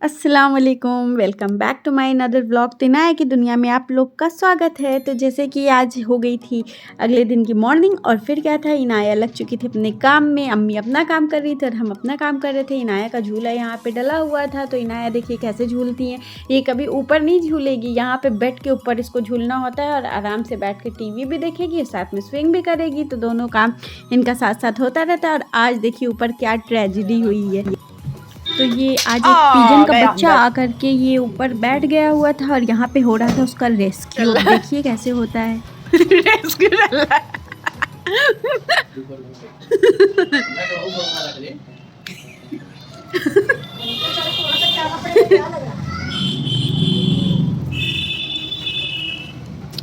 अस्सलाम वालेकुम, welcome back to my another vlog. तो इनाया की दुनिया में आप लोग का स्वागत है। तो जैसे कि आज हो गई थी अगले दिन की मॉर्निंग और फिर क्या था, इनाया लग चुकी थी अपने काम में। अम्मी अपना काम कर रही थी और हम अपना काम कर रहे थे। इनाया का झूला यहाँ पे डला हुआ था, तो इनाया देखिए कैसे झूलती हैं। ये कभी ऊपर नहीं झूलेगी, यहाँ पे बेड के ऊपर इसको झूलना होता है और आराम से बैठ के टीवी भी देखेगी, साथ में स्विंग भी करेगी। तो दोनों काम इनका साथ साथ होता रहता है। और आज देखिए ऊपर क्या ट्रेजेडी हुई है। तो ये आज एक पिजन का बच्चा आकर के ये ऊपर बैठ गया हुआ था और यहाँ पे हो रहा था उसका रेस्क्यू। देखिए कैसे होता है रेस्क्यू।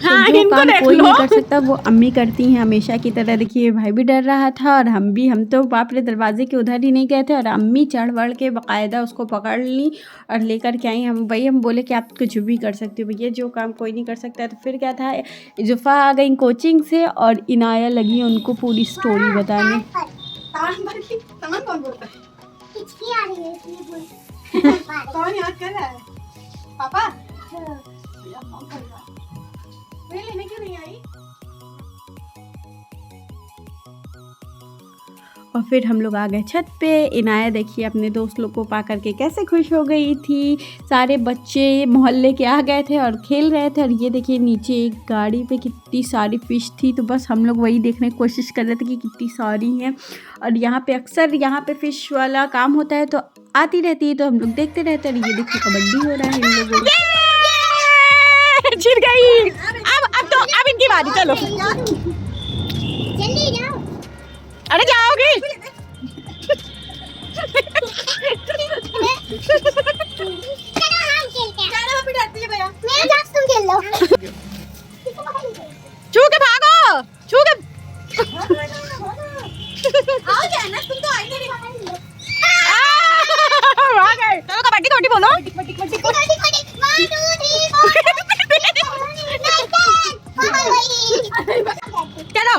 हाँ, जो काम कोई नहीं कर सकता वो अम्मी करती हैं हमेशा की तरह। देखिए भाई भी डर रहा था और हम तो बाप रे दरवाजे के उधर ही नहीं गए थे और अम्मी चढ़ बढ़ के बाकायदा उसको पकड़ ली और लेकर के आई। हम बोले कि आप कुछ भी कर सकते हो भैया, जो काम कोई नहीं कर सकता। तो फिर क्या था, जुफा आ गई कोचिंग से और इनाया लगी उनको पूरी स्टोरी बताने। कौन याद कर रहा है? पापा लेने क्यों नहीं आई? और फिर हम लोग आ गए छत पे। इनाया देखिए अपने दोस्त लोग को पा करके कैसे खुश हो गई थी। सारे बच्चे मोहल्ले के आ गए थे और खेल रहे थे। और ये देखिए नीचे एक गाड़ी पे कितनी सारी फ़िश थी, तो बस हम लोग वही देखने की कोशिश कर रहे थे कि कितनी सारी हैं। और यहाँ पे अक्सर यहाँ पे फ़िश वाला काम होता है तो आती रहती है, तो हम लोग देखते रहते हैं। और ये देखिए कबड्डी हो रहा है इन लोगों को। छिड़ गई। अब इनकी बारी, चलो जल्दी जाओ। अरे जाओगी? तुम खेल लो। छू के भागो, छू के आओ क्या ना, तुम तो आई नहीं। आ गए। चलो कबड्डी कबड्डी बोलो। चलो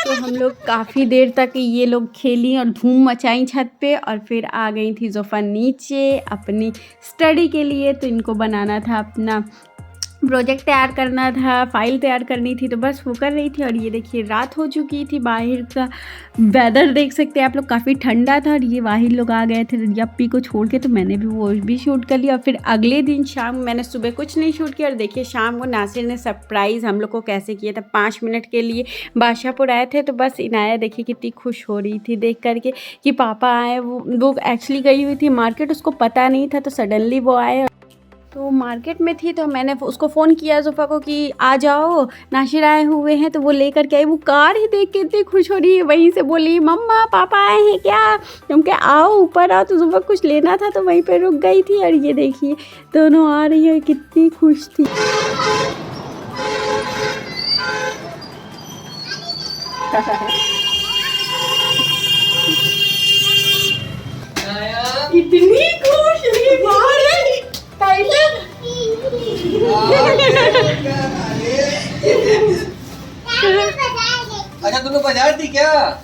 तो हम लोग काफ़ी देर तक ये लोग खेली और धूम मचाई छत पे। और फिर आ गई थी जोफ़ा नीचे अपनी स्टडी के लिए। तो इनको बनाना था, अपना प्रोजेक्ट तैयार करना था, फाइल तैयार करनी थी, तो बस वो कर रही थी। और ये देखिए रात हो चुकी थी, बाहर का वेदर देख सकते हैं आप लोग, काफ़ी ठंडा था। और ये वाहिद लोग आ गए थे यप्पी को छोड़ के, तो मैंने भी वो भी शूट कर लिया। और फिर अगले दिन शाम, मैंने सुबह कुछ नहीं शूट किया। और देखिए शाम को नासिर ने सरप्राइज़ हम लोग को कैसे किया था। 5 मिनट के लिए बादशाहपुर आए थे, तो बस इनाया देखिए कितनी खुश हो रही थी देख करके कि पापा आए। वो एक्चुअली गई हुई थी मार्केट, उसको पता नहीं था, तो सडनली वो आए। तो मार्केट में थी, तो मैंने उसको फ़ोन किया जोफ़ा को कि आ जाओ, नाशिर आए हुए हैं। तो वो लेकर के आई। वो कार ही देख के इतनी खुश हो रही है, वहीं से बोली मम्मा पापा आए हैं क्या? तुम क्या आओ ऊपर आओ। तो जोफ़ा कुछ लेना था तो वहीं पे रुक गई थी। और ये देखिए दोनों आ रही है, कितनी खुश थी। इतनी खुश अच्छा तुमने बाजार थी क्या?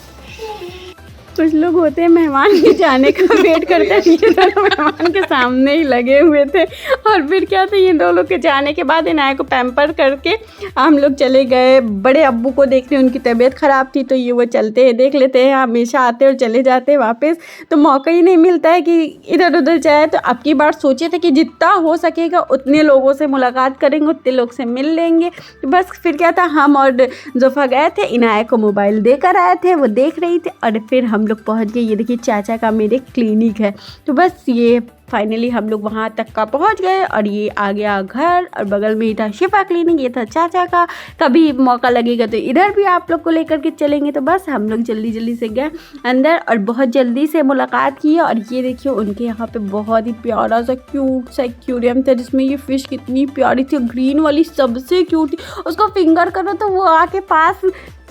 कुछ लोग होते हैं मेहमान के जाने का वेट करते हैं, ये दोनों मेहमान के सामने ही लगे हुए थे। और फिर क्या था, ये दो लोग के जाने के बाद इनाया को पैम्पर करके हम लोग चले गए बड़े अब्बू को देखने। उनकी तबीयत ख़राब थी, तो ये वो चलते हैं देख लेते हैं, हमेशा आते और चले जाते हैं वापस। तो मौका ही नहीं मिलता है कि इधर उधर जाए। तो अब की बार सोचे थे कि जितना हो सकेगा उतने लोगों से मुलाकात करेंगे, उतने लोग से मिल लेंगे। तो बस फिर क्या था, हम और जोफ़ा गए थे, इनाया को मोबाइल देकर आए थे, वो देख रही थी। और फिर हम लोग पहुंच गए। ये देखिए चाचा का मेरे क्लिनिक है। तो बस ये फाइनली हम लोग वहाँ तक का पहुँच गए। और ये आ गया घर और बगल में ही था शिफा क्लिनिक, ये था चाचा का। कभी मौका लगेगा तो इधर भी आप लोग को लेकर के चलेंगे। तो बस हम लोग जल्दी जल्दी से गए अंदर और बहुत जल्दी से मुलाकात की। और ये देखिए उनके यहाँ पे बहुत ही प्यारा सा क्यूट सा एक्वेरियम था, जिसमें ये फ़िश कितनी प्यारी थी, ग्रीन वाली सबसे क्यूट थी। उसको फिंगर करो तो वो आके पास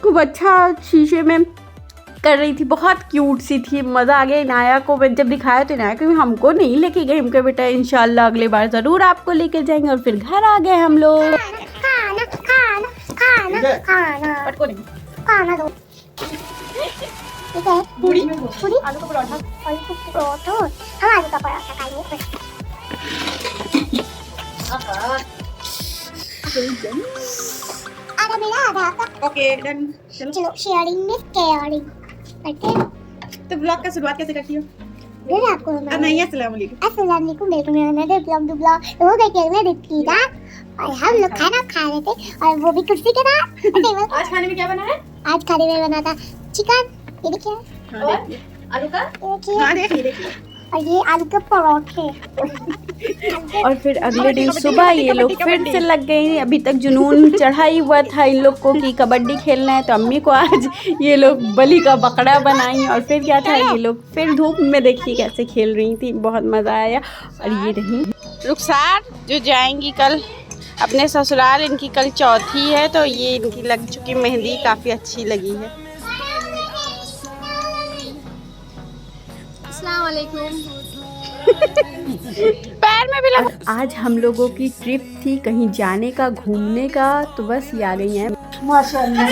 खूब अच्छा शीशे में कर रही थी, बहुत क्यूट सी थी। मज़ा आ गया। इनाया को जब दिखाया तो इनाया को हमको नहीं लेके गए, हमको बेटा इंशाल्लाह अगले बार ज़रूर आपको लेके जाएंगे। और फिर घर आ गए हम लोग। खाना खाना खाना खाना खाना दो। ठीक है पूरी पूरी आलू का पराठा और इसको पराठा हम आलू का पराठा खाएंगे आधा मेरा आधा आपका ओके डन। चलो शेयरिंग में केयरिंग करते हैं तो ब्लॉग का शुरुआत कैसे करती हो? फिर आपको नहीं अस्सलाम वालेकुम। अस्सलाम वालेकुम वेलकम टू अनदर ब्लॉग हो गए कि मैं दीप्ति का और हम लोग खाना खा रहे थे और वो भी कुर्सी के साथ आज खाने में क्या बना है? आज खाने में बना था चिकन ये देखिए हाँ, देखिए। आलू का देखिए हाँ देखिए और ये आलू के पराठे और फिर अगले दिन सुबह ये लोग फिर से लग गए हैं। अभी तक जुनून चढ़ा ही हुआ था इन लोग को कि कबड्डी खेलना है, तो अम्मी को आज ये लोग बलि का बकरा बनाई। और फिर क्या था, ये लोग फिर धूप में देखिए कैसे खेल रही थी, बहुत मज़ा आया। और ये रही रुखसार जो जाएंगी कल अपने ससुराल, इनकी कल चौथी है, तो ये इनकी लग चुकी मेहंदी काफ़ी अच्छी लगी है। अस्सलाम वालेकुम। पैर में भी लग। आज हम लोगों की ट्रिप थी कहीं जाने का, घूमने का, तो बस ये आ गई हैं माशाल्लाह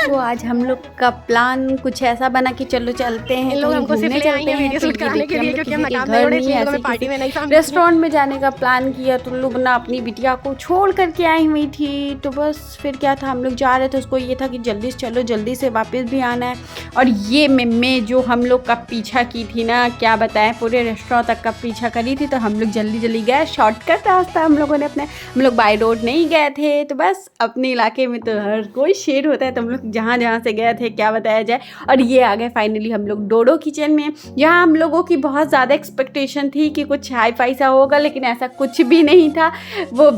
तो आज हम लोग का प्लान कुछ ऐसा बना कि चलो चलते हैं, लोग हमको सिर्फ ले आएंगे वीडियो शूट कराने के लिए, क्योंकि हम नकाब नहीं उड़े, इसलिए हमें पार्टी में नहीं शामिल। रेस्टोरेंट में जाने का प्लान किया, तो लोग ना अपनी बिटिया को छोड़ करके आई हुई थी। तो बस फिर क्या था, हम लोग जा रहे थे, उसको ये था कि जल्दी से चलो, जल्दी से वापस भी आना है। और ये मेम्मे जो हम लोग का पीछा की थी ना, क्या बताएं, पूरे रेस्टोरेंट तक का पीछा करी थी। तो हम लोग जल्दी जल्दी गए, शॉर्टकट रास्ता हम लोगों ने अपने, हम लोग बाई रोड नहीं गए थे। तो बस अपने इलाके में तो हर कोई शेर होता है, तो हम लोग जहाँ जहाँ से गए थे क्या बताया जाए। और ये आ गए फाइनली हम लोग डोडो किचन में। यहाँ हम लोगों की बहुत ज़्यादा एक्सपेक्टेशन थी कि कुछ हाई फाई सा होगा, लेकिन ऐसा कुछ भी नहीं था। वो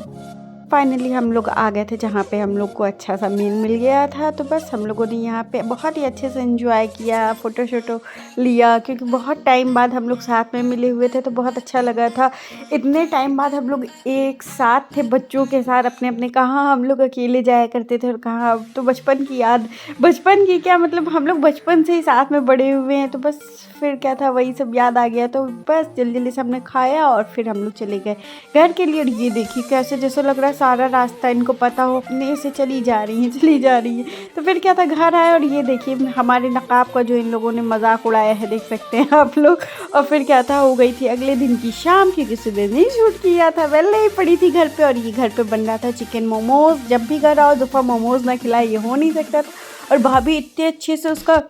फाइनली हम लोग आ गए थे जहाँ पे हम लोग को अच्छा सा मील मिल गया था। तो बस हम लोगों ने यहाँ पे बहुत ही अच्छे से एंजॉय किया, फ़ोटो शोटो लिया, क्योंकि बहुत टाइम बाद हम लोग साथ में मिले हुए थे, तो बहुत अच्छा लगा था। इतने टाइम बाद हम लोग एक साथ थे बच्चों के साथ अपने अपने। कहाँ हम लोग अकेले जाया करते थे और कहाँ, अब तो बचपन की याद, बचपन की क्या मतलब, हम लोग बचपन से ही साथ में बड़े हुए हैं। तो बस फिर क्या था, वही सब याद आ गया। तो बस जल्दी जल्दी से हमने खाया और फिर हम लोग चले गए घर के लिए। और ये देखिए कैसे जैसे लग रहा है सारा रास्ता इनको पता हो, अपने से चली जा रही हैं। तो फिर क्या था, घर आए और ये देखिए हमारे नकाब का जो इन लोगों ने मजाक उड़ाया है, देख सकते हैं आप लोग। और फिर क्या था, हो गई थी अगले दिन की शाम, क्योंकि सुबह नहीं शूट किया था, पहले ही पड़ी थी घर पे। और ये घर पे बन रहा था चिकन मोमोज। जब भी घर आओ जुफा मोमोज ना खिलाए, ये हो नहीं सकता था। और भाभी इतने अच्छे से उसका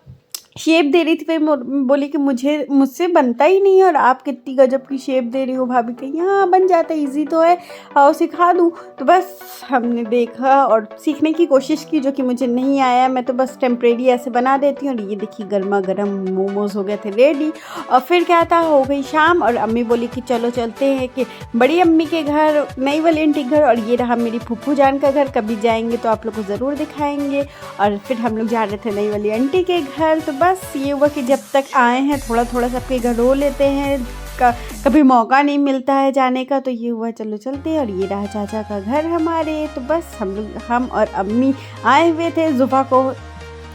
शेप दे रही थी, फिर बोली कि मुझसे बनता ही नहीं है, और आप कितनी गजब की शेप दे रही हो भाभी। कहीं हाँ बन जाता, इजी तो है, आओ सिखा दूँ। तो बस हमने देखा और सीखने की कोशिश की, जो कि मुझे नहीं आया। मैं तो बस टेम्परेरी ऐसे बना देती हूँ। और ये देखिए गर्मा गर्म मोमोज हो गए थे रेडी। और फिर क्या था, हो गई शाम और अम्मी बोली कि चलो चलते हैं कि बड़ी अम्मी के घर, नई वाली आंटी के घर, और ये रहा मेरी फूफू जान का घर। कभी जाएंगे तो आप लोग को ज़रूर दिखाएंगे। और फिर हम लोग जा रहे थे नई वाली आंटी के घर। तो बस ये हुआ कि जब तक आए हैं थोड़ा थोड़ा सबके घर हो लेते हैं, कभी मौका नहीं मिलता है जाने का। तो ये हुआ चलो चलते हैं। और ये रहा चाचा का घर हमारे। तो बस हम और अम्मी आए हुए थे। जुफा को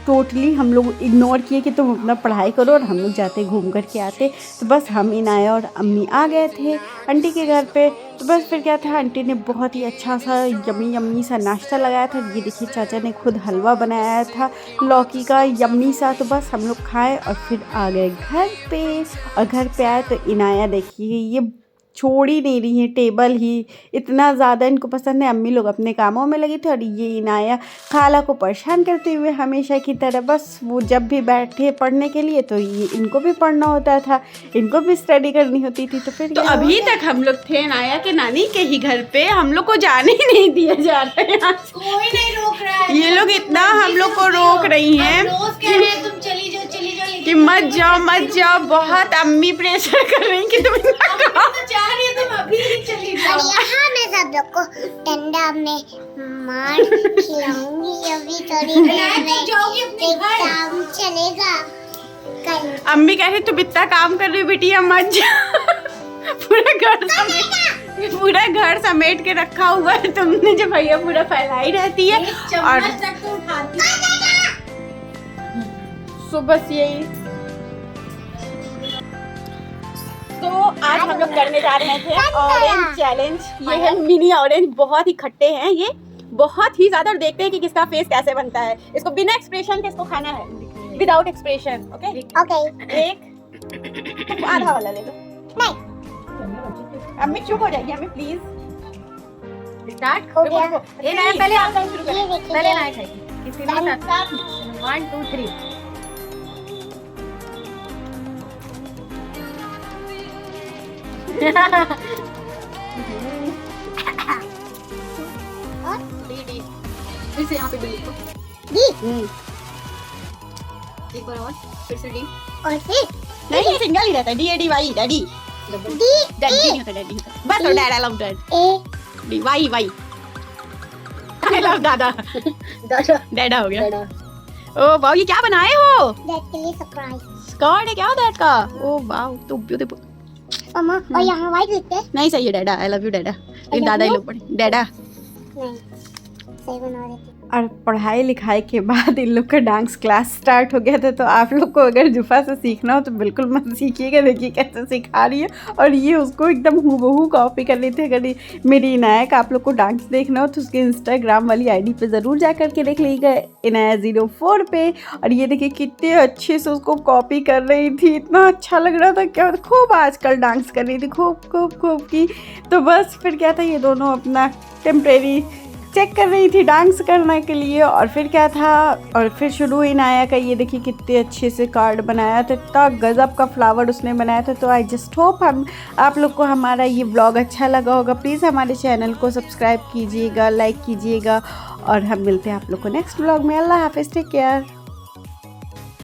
टोटली हम लोग इग्नोर किए कि तुम अपना पढ़ाई करो और हम लोग जाते घूम कर के आते। तो बस हम इनाया और अम्मी आ गए थे आंटी के घर पे। तो बस फिर क्या था, आंटी ने बहुत ही अच्छा सा यम्मी सा नाश्ता लगाया था। ये देखिए चाचा ने खुद हलवा बनाया था लौकी का, यम्मी सा। तो बस हम लोग खाए और फिर आ गए घर पे। और घर पे आए तो इनाया देखिए ये छोड़ ही नहीं रही है टेबल ही, इतना ज़्यादा इनको पसंद है। अम्मी लोग अपने कामों में लगी थी और ये इनाया खाला को परेशान करते हुए हमेशा की तरह। बस वो जब भी बैठे पढ़ने के लिए तो ये इनको भी पढ़ना होता था, इनको भी स्टडी करनी होती थी। तो फिर तो अभी तक हम लोग थे इनाया के नानी के ही घर पे, हम लोग को जाने ही नहीं दिया जा रहा है यहाँ से। कोई नहीं रोक रहा है, ये लोग इतना हम लोग को रोक रही हैं, रोज कह रहे हैं तुम चली जाओ कि मत जाओ। बहुत अम्मी प्रेशर कर रही कि तुम चाह रही है, तुम अभी ही चली जाओ। और यहाँ मैं सब लोग को ठंडा में मार खिलाऊंगी। अभी थोड़ी देर में काम चलेगा कल। अम्मी कह रही तुम इतना काम कर रही हो बिटिया, मत जा। पूरा घर समेट के रखा हुआ है तुमने, जो भैया पूरा फैलाई रहती है। और तो बस यही तो आज हम लोग करने जा रहे थे ऑरेंज चैलेंज। ये है मिनी ऑरेंज, बहुत ही खट्टे हैं ये, बहुत ही ज्यादा। और देखते हैं कि किसका फेस कैसे बनता है। इसको बिना एक्सप्रेशन के इसको खाना है, विदाउट एक्सप्रेशन। ओके ओके एक तुम आधा वाला ले लो। नहीं अम्मी चुप हो जाएगी अम्मी प्लीज। स्टार्ट हो गया। ये नया पहले आप लोग शुरू ये करें, देखिए। पहले नया खाइए इसलिए साथ 1 2 3 फिर से यहाँ पे डी डी एक बार और फिर से डी और फिर नहीं ये सिंगल ही रहता है, D Y daddy D daddy नहीं होता, डैडी होता बस। और dad I love dad, A D Y I love dada, दादा डैडा हो गया। दादा ओ वाओ ये क्या बनाए हो? दैट के लिए सरप्राइज। स्कर्ट है क्या डैड का? ओ वाओ तो ब्यूटीफुल। मम्मा और यहाँ व्हाइट लिखते हैं। नहीं सही है डैडा, आई लव यू डैडा। लेकिन love दादा ही you? लोग पढ़े डैडा। नहीं सही बना रहे थे। और पढ़ाई लिखाई के बाद इन लोग का डांस क्लास स्टार्ट हो गया था। तो आप लोग को अगर जुफा से सीखना हो तो बिल्कुल मत सीखिएगा। देखिए कैसे सिखा रही है, और ये उसको एकदम हूबहू कॉपी कर लेते हैं। अगर मेरी इनाया का आप लोग को डांस देखना हो तो उसके इंस्टाग्राम वाली आईडी पे ज़रूर जा करके देख लीजिएगा, इनाया04 पे। और ये देखिए कितने अच्छे से उसको कॉपी कर रही थी, इतना अच्छा लग रहा था। क्या खूब आजकल डांस कर रही थी, खूब की। तो बस फिर क्या था, ये दोनों अपना टेम्परेरी चेक कर रही थी डांस करने के लिए। और फिर क्या था, और फिर शुरू ही आया का। ये देखिए कितने अच्छे से कार्ड बनाया था, इतना गजब का फ्लावर उसने बनाया था। तो आई जस्ट होप आप लोग को हमारा ये व्लॉग अच्छा लगा होगा। प्लीज़ हमारे चैनल को सब्सक्राइब कीजिएगा, लाइक कीजिएगा, और हम मिलते हैं आप लोग को नेक्स्ट व्लॉग में। अल्लाह हाफिज़, टेक केयर।